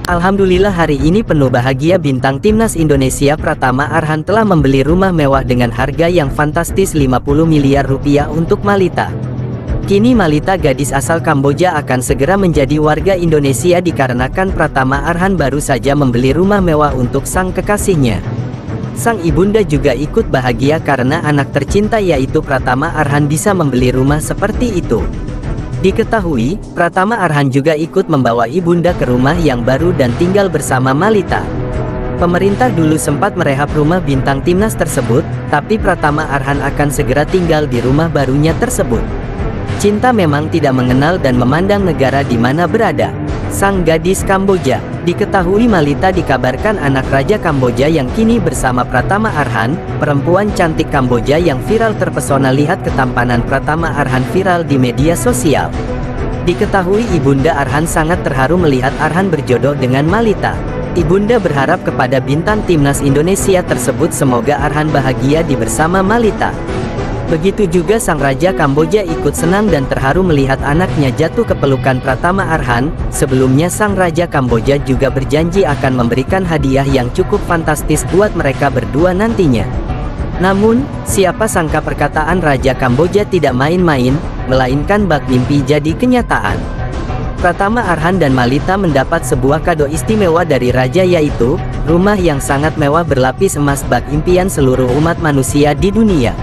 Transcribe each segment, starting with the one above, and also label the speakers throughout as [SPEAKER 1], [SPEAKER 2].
[SPEAKER 1] Alhamdulillah hari ini penuh bahagia bintang timnas Indonesia Pratama Arhan telah membeli rumah mewah dengan harga yang fantastis 50 miliar rupiah untuk Malita. Kini Malita gadis asal Kamboja akan segera menjadi warga Indonesia dikarenakan Pratama Arhan baru saja membeli rumah mewah untuk sang kekasihnya. Sang ibunda juga ikut bahagia karena anak tercinta yaitu Pratama Arhan bisa membeli rumah seperti itu. Diketahui, Pratama Arhan juga ikut membawa ibunda ke rumah yang baru dan tinggal bersama Malita. Pemerintah dulu sempat merehab rumah bintang timnas tersebut, tapi Pratama Arhan akan segera tinggal di rumah barunya tersebut. Cinta memang tidak mengenal dan memandang negara di mana berada. Sang gadis Kamboja, diketahui Malita dikabarkan anak Raja Kamboja yang kini bersama Pratama Arhan, perempuan cantik Kamboja yang viral terpesona lihat ketampanan Pratama Arhan viral di media sosial. Diketahui ibunda Arhan sangat terharu melihat Arhan berjodoh dengan Malita. Ibunda berharap kepada bintang timnas Indonesia tersebut semoga Arhan bahagia di bersama Malita. Begitu juga sang Raja Kamboja ikut senang dan terharu melihat anaknya jatuh ke pelukan Pratama Arhan. Sebelumnya sang Raja Kamboja juga berjanji akan memberikan hadiah yang cukup fantastis buat mereka berdua nantinya. Namun, siapa sangka perkataan Raja Kamboja tidak main-main, melainkan bak mimpi jadi kenyataan. Pratama Arhan dan Malita mendapat sebuah kado istimewa dari Raja yaitu, rumah yang sangat mewah berlapis emas bak impian seluruh umat manusia di dunia.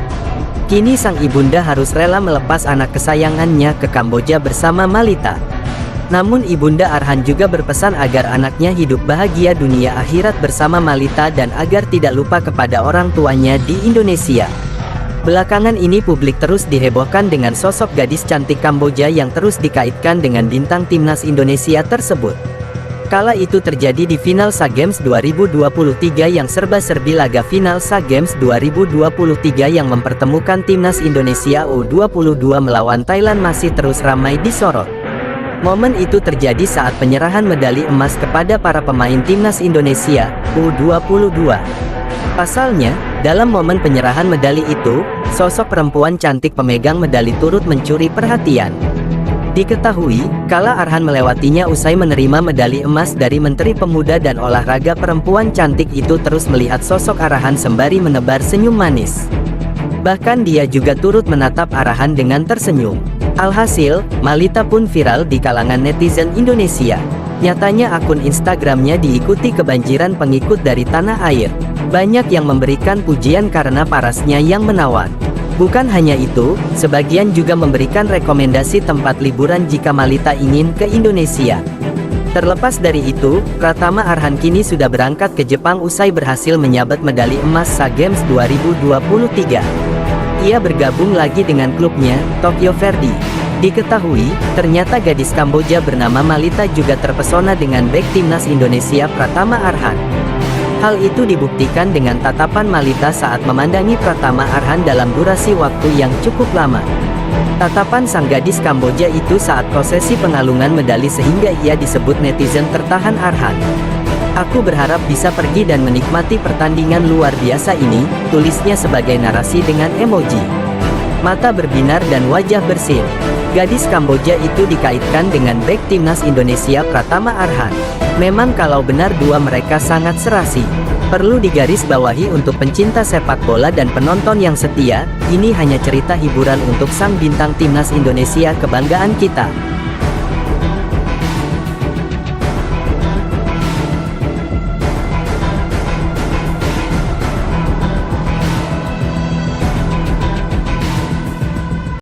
[SPEAKER 1] Kini sang ibunda harus rela melepas anak kesayangannya ke Kamboja bersama Malita. Namun ibunda Arhan juga berpesan agar anaknya hidup bahagia dunia akhirat bersama Malita dan agar tidak lupa kepada orang tuanya di Indonesia. Belakangan ini publik terus dihebohkan dengan sosok gadis cantik Kamboja yang terus dikaitkan dengan bintang timnas Indonesia tersebut. Kala itu terjadi di final SEA Games 2023 yang serba-serbi laga final SEA Games 2023 yang mempertemukan timnas Indonesia U22 melawan Thailand masih terus ramai disorot. Momen itu terjadi saat penyerahan medali emas kepada para pemain timnas Indonesia U22. Pasalnya, dalam momen penyerahan medali itu, sosok perempuan cantik pemegang medali turut mencuri perhatian. Diketahui, kala Arhan melewatinya usai menerima medali emas dari Menteri Pemuda dan Olahraga, perempuan cantik itu terus melihat sosok Arhan sembari menebar senyum manis. Bahkan dia juga turut menatap Arhan dengan tersenyum. Alhasil, Malita pun viral di kalangan netizen Indonesia. Nyatanya akun Instagramnya diikuti kebanjiran pengikut dari tanah air. Banyak yang memberikan pujian karena parasnya yang menawan. Bukan hanya itu, sebagian juga memberikan rekomendasi tempat liburan jika Malita ingin ke Indonesia. Terlepas dari itu, Pratama Arhan kini sudah berangkat ke Jepang usai berhasil menyabet medali emas SEA Games 2023. Ia bergabung lagi dengan klubnya, Tokyo Verdy. Diketahui, ternyata gadis Kamboja bernama Malita juga terpesona dengan bek timnas Indonesia Pratama Arhan. Hal itu dibuktikan dengan tatapan Malita saat memandangi Pratama Arhan dalam durasi waktu yang cukup lama. Tatapan sang gadis Kamboja itu saat prosesi pengalungan medali sehingga ia disebut netizen tertahan Arhan. "Aku berharap bisa pergi dan menikmati pertandingan luar biasa ini," tulisnya sebagai narasi dengan emoji mata berbinar dan wajah bersin. Gadis Kamboja itu dikaitkan dengan bek timnas Indonesia Pratama Arhan. Memang kalau benar dua mereka sangat serasi. Perlu digarisbawahi untuk pencinta sepak bola dan penonton yang setia, ini hanya cerita hiburan untuk sang bintang timnas Indonesia kebanggaan kita.